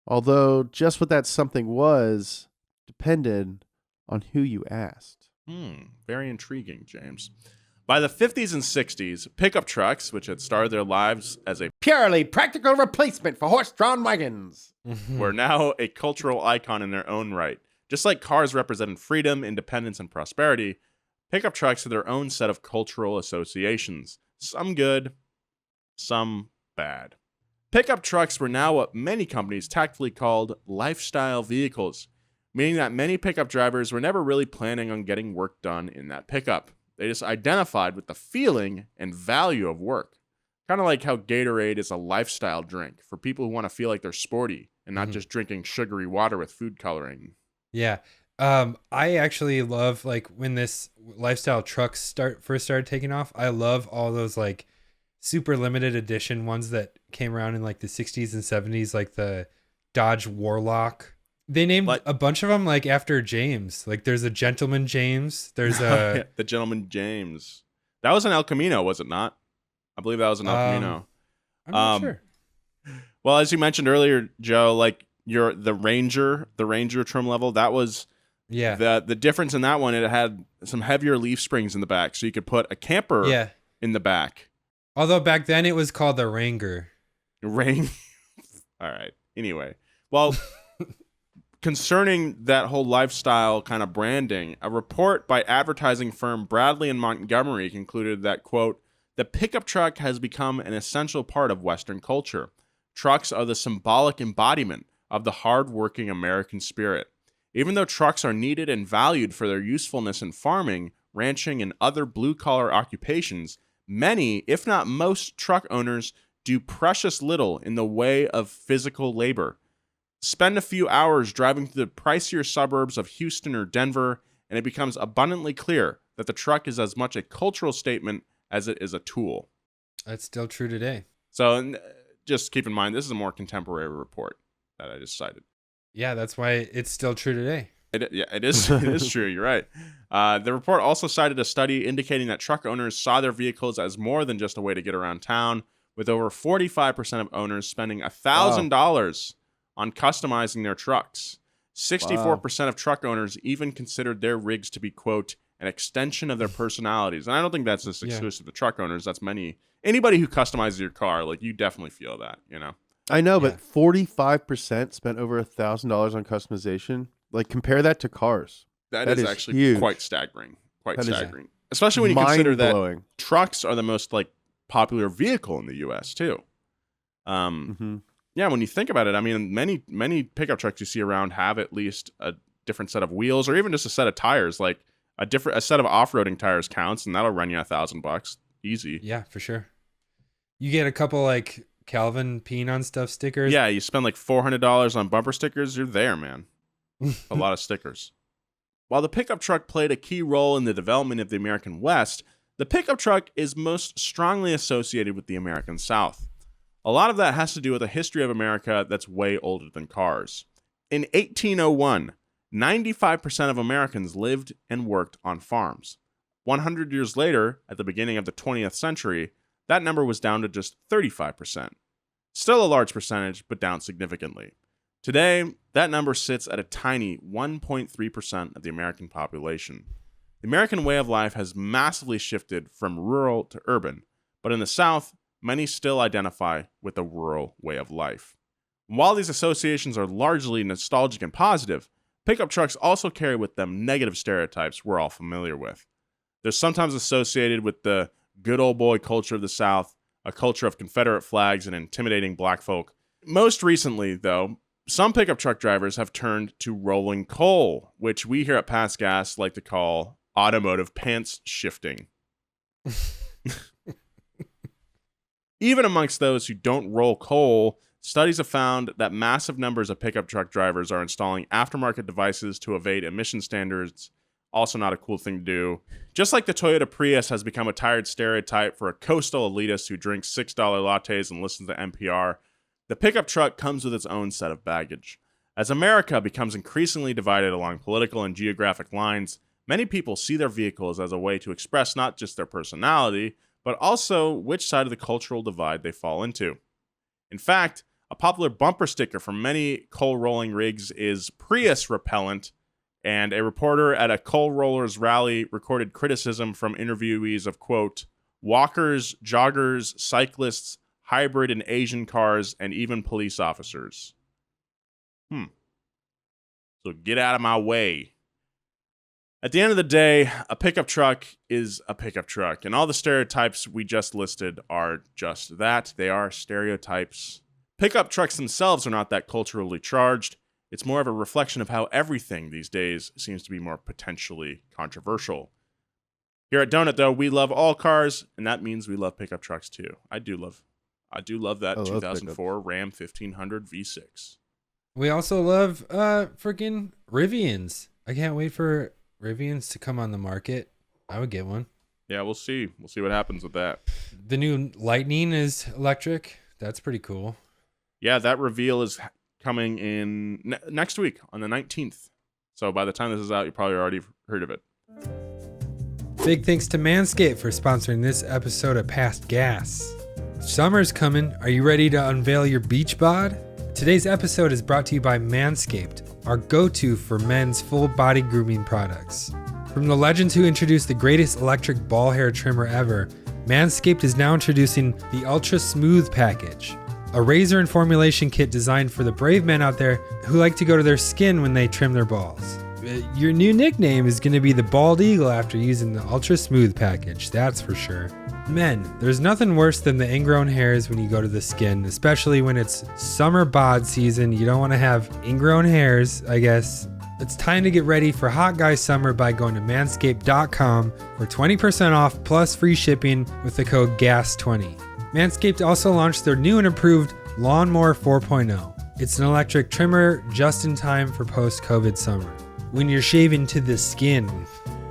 although just what that something was depended on who you asked. Very intriguing, James. By the 50s and 60s, pickup trucks, which had started their lives as a Purely practical replacement for horse-drawn wagons. were now a cultural icon in their own right. Just like cars represented freedom, independence, and prosperity, pickup trucks had their own set of cultural associations. Some good, some bad. Pickup trucks were now what many companies tactfully called lifestyle vehicles, meaning that many pickup drivers were never really planning on getting work done in that pickup. They just identified with the feeling and value of work. Kind of like how Gatorade is a lifestyle drink for people who want to feel like they're sporty and not just drinking sugary water with food coloring. Yeah. I actually love like when this lifestyle trucks first started taking off. I love all those like super limited edition ones that came around in like the 60s and 70s, like the Dodge Warlock. They named a bunch of them like after James. Like there's a Gentleman James. There's a the Gentleman James. That was an El Camino, was it not? I believe that was an El Camino. I'm not sure. Well, as you mentioned earlier, Joe, like the Ranger trim level, that was the difference in that one. It had some heavier leaf springs in the back, so you could put a camper in the back Although back then it was called the Ranger. Rain. All right. Anyway, well, concerning that whole lifestyle kind of branding, a report by advertising firm Bradley and Montgomery concluded that, quote, the pickup truck has become an essential part of Western culture. Trucks are the symbolic embodiment of the hard-working American spirit. Even though trucks are needed and valued for their usefulness in farming, ranching, and other blue-collar occupations, many, if not most, truck owners do precious little in the way of physical labor. Spend a few hours driving through the pricier suburbs of Houston or Denver, and it becomes abundantly clear that the truck is as much a cultural statement as it is a tool. That's still true today. So just keep in mind, this is a more contemporary report that I just cited. Yeah, that's why it's still true today. It is. It is true. You're right. The report also cited a study indicating that truck owners saw their vehicles as more than just a way to get around town, with over 45% of owners spending $1,000 on customizing their trucks. 64% of truck owners even considered their rigs to be, quote, an extension of their personalities. And I don't think that's just exclusive to truck owners. That's anybody who customizes your car, like, you definitely feel that, you know? I know, but 45% spent over $1,000 on customization. Like, compare that to cars. That is actually huge. Quite staggering. That is Especially when you consider that mind-blowing. trucks are the most, like, popular vehicle in the U.S., too. Yeah, when you think about it, I mean, many pickup trucks you see around have at least a different set of wheels, or even just a set of tires. Like, a set of off-roading tires counts, and that'll run you $1,000 easy. Yeah, for sure. You get a couple, like, Calvin Peen on stuff stickers. Yeah, you spend like $400 on bumper stickers, you're there, man. A lot of stickers. While the pickup truck played a key role in the development of the American West, the pickup truck is most strongly associated with the American South. A lot of that has to do with a history of America that's way older than cars. In 1801, 95% of Americans lived and worked on farms. 100 years later, at the beginning of the 20th century, that number was down to just 35%. Still a large percentage, but down significantly. Today, that number sits at a tiny 1.3% of the American population. The American way of life has massively shifted from rural to urban, but in the South, many still identify with the rural way of life. While these associations are largely nostalgic and positive, pickup trucks also carry with them negative stereotypes we're all familiar with. They're sometimes associated with the good old boy culture of the South, a culture of Confederate flags and intimidating black folk. Most recently, though, some pickup truck drivers have turned to rolling coal, which we here at Pass Gas like to call automotive pants shifting. Even amongst those who don't roll coal, studies have found that massive numbers of pickup truck drivers are installing aftermarket devices to evade emission standards. Also not a cool thing to do. Just like the Toyota Prius has become a tired stereotype for a coastal elitist who drinks $6 lattes and listens to NPR, the pickup truck comes with its own set of baggage. As America becomes increasingly divided along political and geographic lines, many people see their vehicles as a way to express not just their personality, but also which side of the cultural divide they fall into. In fact, a popular bumper sticker from many coal rolling rigs is Prius repellent, and a reporter at a coal rollers rally recorded criticism from interviewees of, quote, walkers, joggers, cyclists, hybrid and Asian cars, and even police officers. So get out of my way. At the end of the day, a pickup truck is a pickup truck, and all the stereotypes we just listed are just that. They are stereotypes. Pickup trucks themselves are not that culturally charged. It's more of a reflection of how everything these days seems to be more potentially controversial. Here at Donut, though, we love all cars, and that means we love pickup trucks too. I do love that 2004 Ram 1500 V6. We also love freaking Rivians. I can't wait for Rivians to come on the market. I would get one. Yeah, we'll see. We'll see what happens with that. The new Lightning is electric. That's pretty cool. Yeah, that reveal is coming in next week on the 19th. So by the time this is out, you probably already heard of it. Big thanks to Manscaped for sponsoring this episode of Past Gas. Summer's coming. Are you ready to unveil your beach bod? Today's episode is brought to you by Manscaped, our go-to for men's full body grooming products. From the legends who introduced the greatest electric ball hair trimmer ever, Manscaped is now introducing the Ultra Smooth Package, a razor and formulation kit designed for the brave men out there who like to go to their skin when they trim their balls. Your new nickname is going to be the Bald Eagle after using the Ultra Smooth Package, that's for sure. Men, there's nothing worse than the ingrown hairs when you go to the skin, especially when it's summer bod season. You don't want to have ingrown hairs, I guess. It's time to get ready for Hot Guy Summer by going to manscaped.com for 20% off plus free shipping with the code GAS20. Manscaped also launched their new and improved Lawnmower 4.0. It's an electric trimmer just in time for post-COVID summer, when you're shaving to the skin.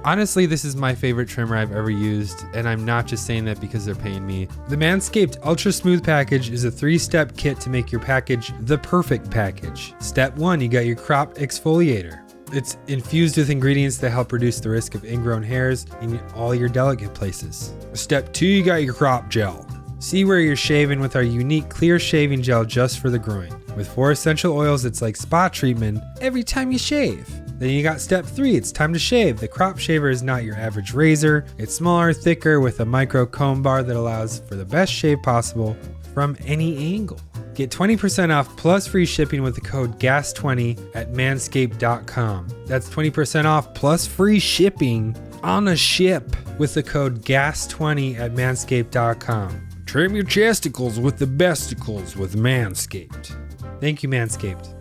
Honestly, this is my favorite trimmer I've ever used, and I'm not just saying that because they're paying me. The Manscaped Ultra Smooth Package is a 3-step kit to make your package the perfect package. Step 1, you got your crop exfoliator. It's infused with ingredients that help reduce the risk of ingrown hairs in all your delicate places. Step 2, you got your crop gel. See where you're shaving with our unique clear shaving gel just for the groin. With 4 essential oils, it's like spa treatment every time you shave. Then you got step 3, it's time to shave. The crop shaver is not your average razor. It's smaller, thicker, with a micro comb bar that allows for the best shave possible from any angle. Get 20% off plus free shipping with the code GAS20 at manscaped.com. That's 20% off plus free shipping on a ship with the code GAS20 at manscaped.com. Trim your chesticles with the besticles with Manscaped. Thank you, Manscaped.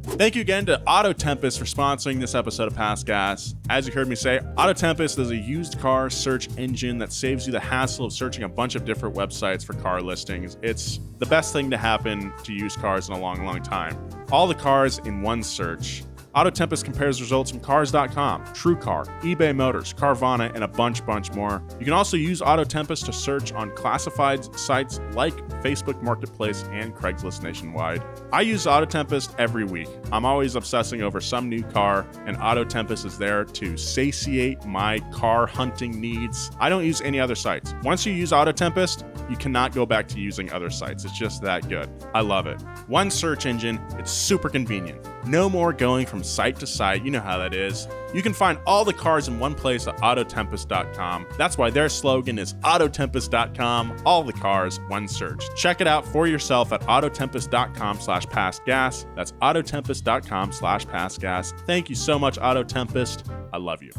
Thank you again to Auto Tempest for sponsoring this episode of Past Gas. As you heard me say, Auto Tempest is a used car search engine that saves you the hassle of searching a bunch of different websites for car listings. It's the best thing to happen to used cars in a long, long time. All the cars in one search. Auto Tempest compares results from Cars.com, TrueCar, eBay Motors, Carvana, and a bunch more. You can also use Auto Tempest to search on classified sites like Facebook Marketplace and Craigslist nationwide. I use Auto Tempest every week. I'm always obsessing over some new car, and Auto Tempest is there to satiate my car hunting needs. I don't use any other sites. Once you use Auto Tempest, you cannot go back to using other sites. It's just that good. I love it. One search engine, it's super convenient. No more going from site to site, you know how that is. You can find all the cars in one place at autotempest.com. That's why their slogan is autotempest.com, all the cars, one search. Check it out for yourself at autotempest.com/pastgas. That's autotempest.com/pastgas. Thank you so much, Auto Tempest. I love you.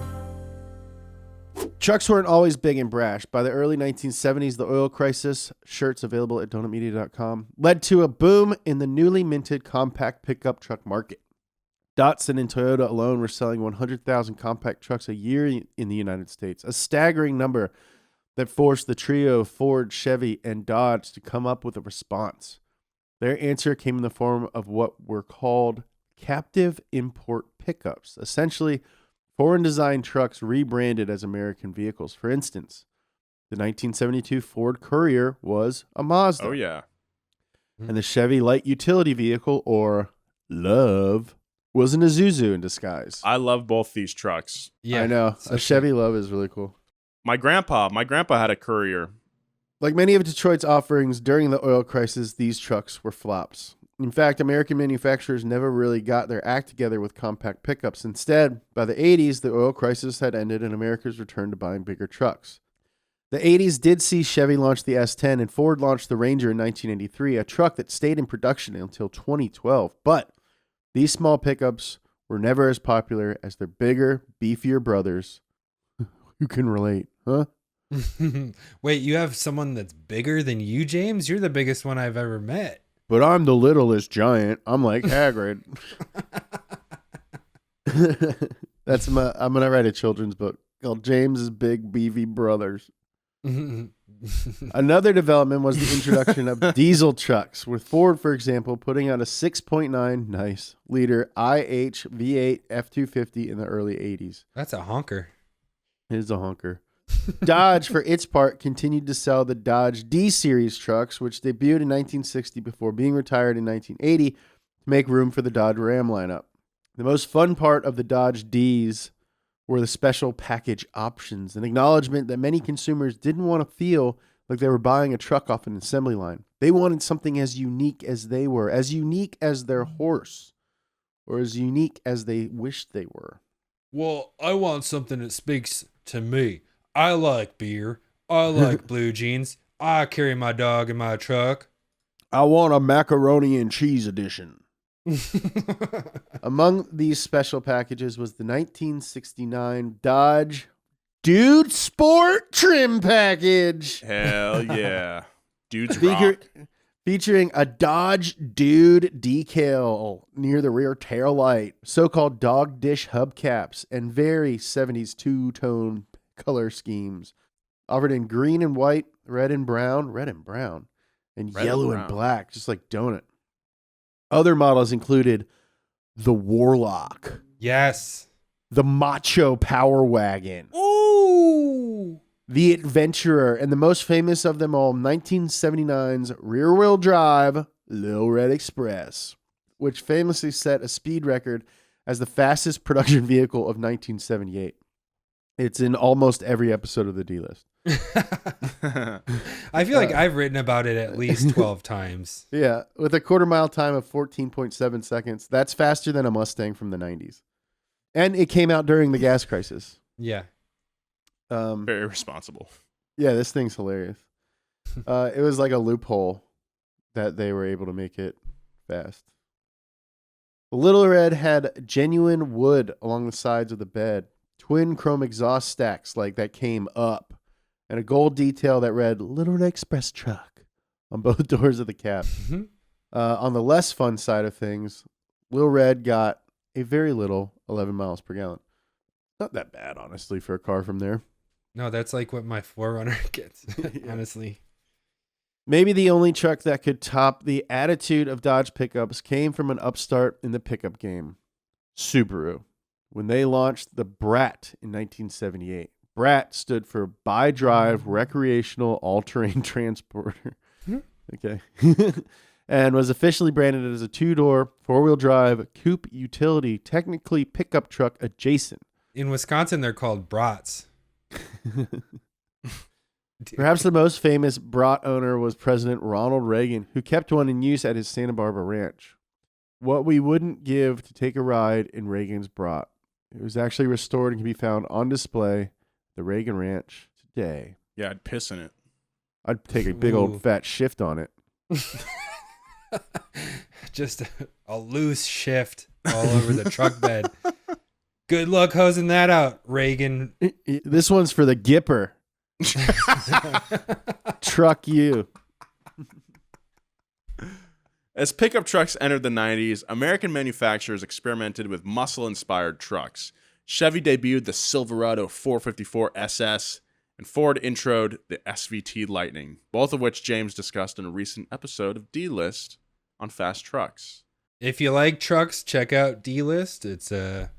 Trucks weren't always big and brash. By the early 1970s, the oil crisis, shirts available at donutmedia.com, led to a boom in the newly minted compact pickup truck market. Datsun and Toyota alone were selling 100,000 compact trucks a year in the United States, a staggering number that forced the trio of Ford, Chevy, and Dodge to come up with a response. Their answer came in the form of what were called captive import pickups, essentially foreign-designed trucks rebranded as American vehicles. For instance, the 1972 Ford Courier was a Mazda. Oh, yeah. And the Chevy Light Utility Vehicle, or LOVE, was an Isuzu in disguise. I love both these trucks. Yeah, I know. so A Chevy LOVE is really cool. My grandpa had a Courier. Like many of Detroit's offerings during the oil crisis, these trucks were flops. In fact, American manufacturers never really got their act together with compact pickups. Instead, by the 80s, the oil crisis had ended and America's returned to buying bigger trucks. The 80s did see Chevy launch the S10 and Ford launched the Ranger in 1983, a truck that stayed in production until 2012. But these small pickups were never as popular as their bigger, beefier brothers. Who can relate, huh? Wait, you have someone that's bigger than you, James? You're the biggest one I've ever met. But I'm the littlest giant. I'm like Hagrid. I'm gonna write a children's book called James's Big Beefy Brothers. Another development was the introduction of diesel trucks, with Ford, for example, putting out a 6.9 liter IH V8 F250 in the early 80s. That's a honker. It is a honker. Dodge, for its part, continued to sell the Dodge D-Series trucks, which debuted in 1960 before being retired in 1980 to make room for the Dodge Ram lineup. The most fun part of the Dodge Ds were the special package options, an acknowledgement that many consumers didn't want to feel like they were buying a truck off an assembly line. They wanted something as unique as they were, as unique as their horse, or as unique as they wished they were. Well, I want something that speaks to me. I like beer. I like blue jeans. I carry my dog in my truck. I want a macaroni and cheese edition. Among these special packages was the 1969 Dodge Dude Sport Trim Package. Hell yeah. Dudes rock. Featuring a Dodge Dude decal near the rear taillight, so-called dog dish hubcaps, and very 70s two-tone color schemes. Offered in green and white, red and brown, and yellow and black, just like donut. Other models included the Warlock. Yes. The Macho Power Wagon. Ooh. The Adventurer, and the most famous of them all, 1979's rear-wheel drive Lil Red Express, which famously set a speed record as the fastest production vehicle of 1978. It's in almost every episode of the D-List. I feel like I've written about it at least 12 times. Yeah, with a quarter-mile time of 14.7 seconds. That's faster than a Mustang from the 90s. And it came out during the gas crisis. Yeah. Very responsible. Yeah, this thing's hilarious. It was like a loophole that they were able to make it fast. The Little Red had genuine wood along the sides of the bed, twin chrome exhaust stacks like that came up, and a gold detail that read Little Red Express Truck on both doors of the cab. On the less fun side of things, Lil Red got a very little 11 miles per gallon. Not that bad, honestly, for a car from there. No, that's like what my 4Runner gets, honestly. Maybe the only truck that could top the attitude of Dodge pickups came from an upstart in the pickup game, Subaru, when they launched the Brat in 1978. Brat stood for Bi-Drive Recreational All-Terrain Transporter. Okay. And was officially branded as a two-door, four-wheel drive, coupe utility, technically pickup truck adjacent. In Wisconsin, they're called brats. Perhaps the most famous Brat owner was President Ronald Reagan, who kept one in use at his Santa Barbara ranch. What we wouldn't give to take a ride in Reagan's Brat. It was actually restored and can be found on display at the Reagan Ranch today. Yeah, I'd piss in it. I'd take a big old fat shift on it. Just a loose shift all over the truck bed. Good luck hosing that out, Reagan. This one's for the Gipper. Truck you. As pickup trucks entered the 90s, American manufacturers experimented with muscle-inspired trucks. Chevy debuted the Silverado 454 SS, and Ford introed the SVT Lightning, both of which James discussed in a recent episode of D-List on fast trucks. If you like trucks, check out D-List. It's a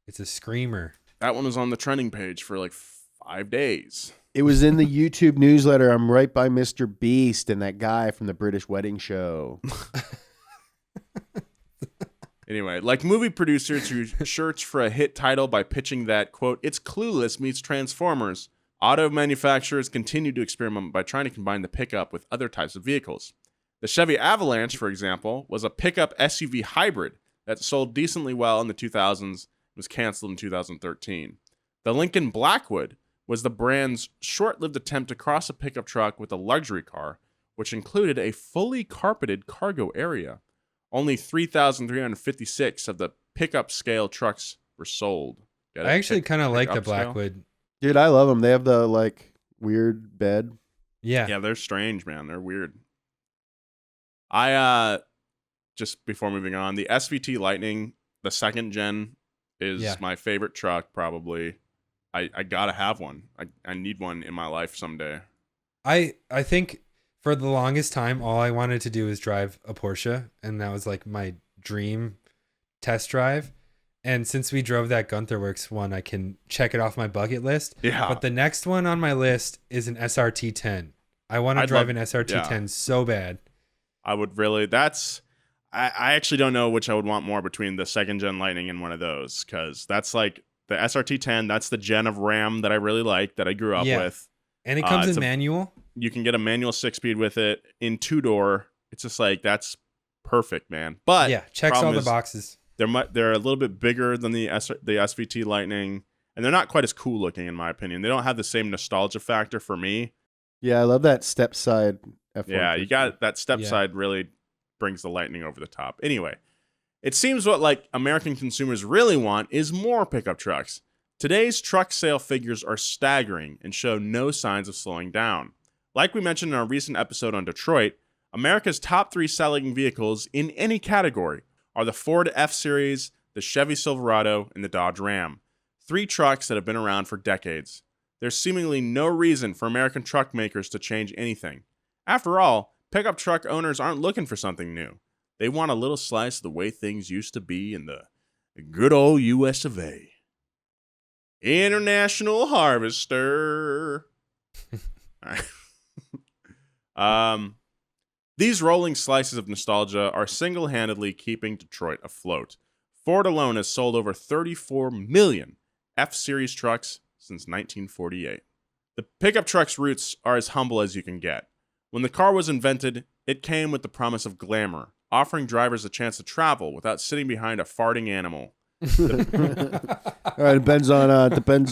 screamer. That one was on the trending page for like 5 days. It was in the YouTube newsletter. I'm right by Mr. Beast and that guy from the British Wedding Show. Anyway, like movie producers who search for a hit title by pitching that, quote, it's Clueless meets Transformers, auto manufacturers continue to experiment by trying to combine the pickup with other types of vehicles. The Chevy Avalanche, for example, was a pickup SUV hybrid that sold decently well in the 2000s and was canceled in 2013. The Lincoln Blackwood was the brand's short-lived attempt to cross a pickup truck with a luxury car, which included a fully carpeted cargo area. Only 3,356 of the pickup scale trucks were sold. I actually kind of like the Blackwood. Dude, I love them. They have the like weird bed. Yeah. Yeah, they're strange, man. They're weird. I just before moving on, the SVT Lightning, the second gen, is my favorite truck probably. I gotta have one. I need one in my life someday. I think for the longest time, all I wanted to do was drive a Porsche, and that was like my dream test drive. And since we drove that Gunther Works one, I can check it off my bucket list. Yeah. But the next one on my list is an SRT 10. I want to drive an SRT 10 so bad. I would really. I actually don't know which I would want more between the second gen Lightning and one of those, because that's like the SRT 10. That's the gen of Ram that I really like, that I grew up with. And it comes in manual. You can get a manual 6-speed with it in 2-door. It's just like, that's perfect, man. But yeah, checks all the boxes. They're a little bit bigger than the SVT Lightning, and they're not quite as cool looking in my opinion. They don't have the same nostalgia factor for me. Yeah, I love that step side F1. Yeah, you got that step side really brings the lightning over the top. Anyway, it seems what like American consumers really want is more pickup trucks. Today's truck sale figures are staggering and show no signs of slowing down. Like we mentioned in our recent episode on Detroit, America's top 3 selling vehicles in any category are the Ford F-Series, the Chevy Silverado, and the Dodge Ram. 3 trucks that have been around for decades. There's seemingly no reason for American truck makers to change anything. After all, pickup truck owners aren't looking for something new. They want a little slice of the way things used to be in the good old US of A. International Harvester. These rolling slices of nostalgia are single-handedly keeping Detroit afloat. Ford alone has sold over 34 million F-Series trucks since 1948. The pickup truck's roots are as humble as you can get. When the car was invented, it came with the promise of glamour, offering drivers a chance to travel without sitting behind a farting animal. All right, depends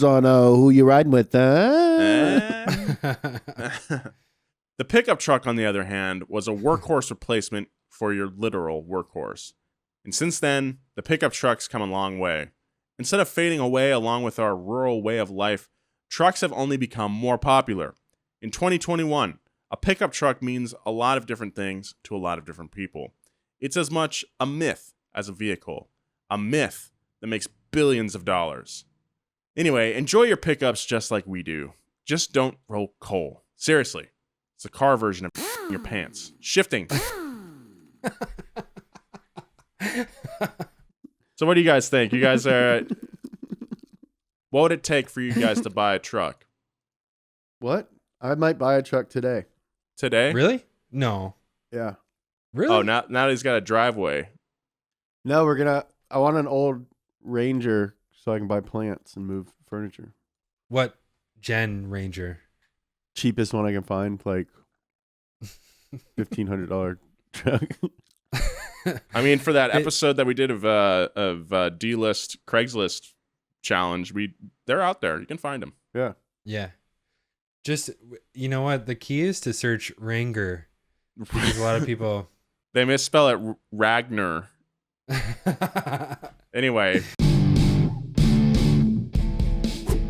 on who you're riding with. The pickup truck, on the other hand, was a workhorse replacement for your literal workhorse. And since then, the pickup truck's come a long way. Instead of fading away along with our rural way of life, trucks have only become more popular. In 2021, a pickup truck means a lot of different things to a lot of different people. It's as much a myth as a vehicle. A myth that makes billions of dollars. Anyway, enjoy your pickups just like we do. Just don't roll coal. Seriously. It's a car version of your pants. Shifting. So what do you guys think? You guys are... What would it take for you guys to buy a truck? What? I might buy a truck today. Today? Really? No. Yeah. Really? Oh, now he's got a driveway. No, I want an old Ranger so I can buy plants and move furniture. What gen Ranger? Cheapest one I can find, like $1,500 truck. I mean, for that episode that we did of D-list Craigslist challenge, they're out there. You can find them. Yeah. Yeah. Just, you know what? The key is to search Ranger. Because a lot of people... They misspell it Ragnar. Anyway.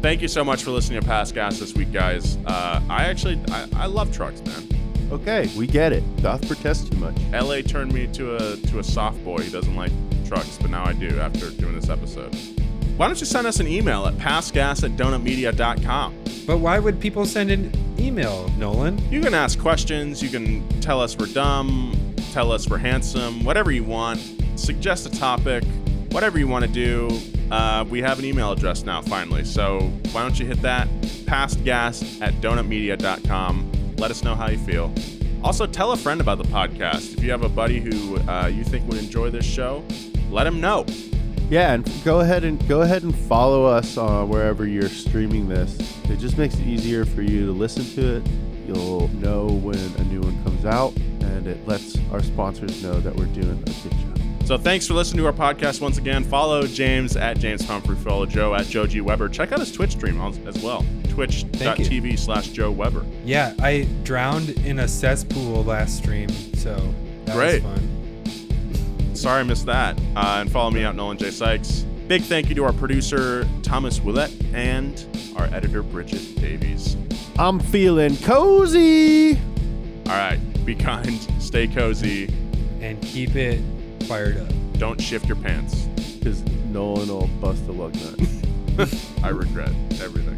Thank you so much for listening to Past Gas this week, guys. I love trucks, man. Okay, we get it. Doth protest too much. LA turned me to a soft boy. He doesn't like trucks, but now I do after doing this episode. Why don't you send us an email at pastgas@donutmedia.com? But why would people send an email, Nolan? You can ask questions. You can tell us we're dumb, tell us we're handsome, whatever you want. Suggest a topic, whatever you want to do. We have an email address now, finally. So why don't you hit that? pastgas@donutmedia.com. Let us know how you feel. Also, tell a friend about the podcast. If you have a buddy who you think would enjoy this show, let him know. Yeah, and go ahead and follow us wherever you're streaming this. It just makes it easier for you to listen to it. You'll know when a new one comes out, and it lets our sponsors know that we're doing a good job. So thanks for listening to our podcast once again. Follow James at James Pumphrey. Follow Joe at Joe G. Weber. Check out his Twitch stream as well. Twitch.tv/Joe Weber. Yeah, I drowned in a cesspool last stream, so that Great. was fun. Sorry I missed that. And follow me at Nolan J. Sykes. Big thank you to our producer, Thomas Willett, and our editor, Bridget Davies. I'm feeling cozy. All right. Be kind. Stay cozy. And keep it fired up. Don't shift your pants. Because Nolan will bust a lug nut. I regret everything.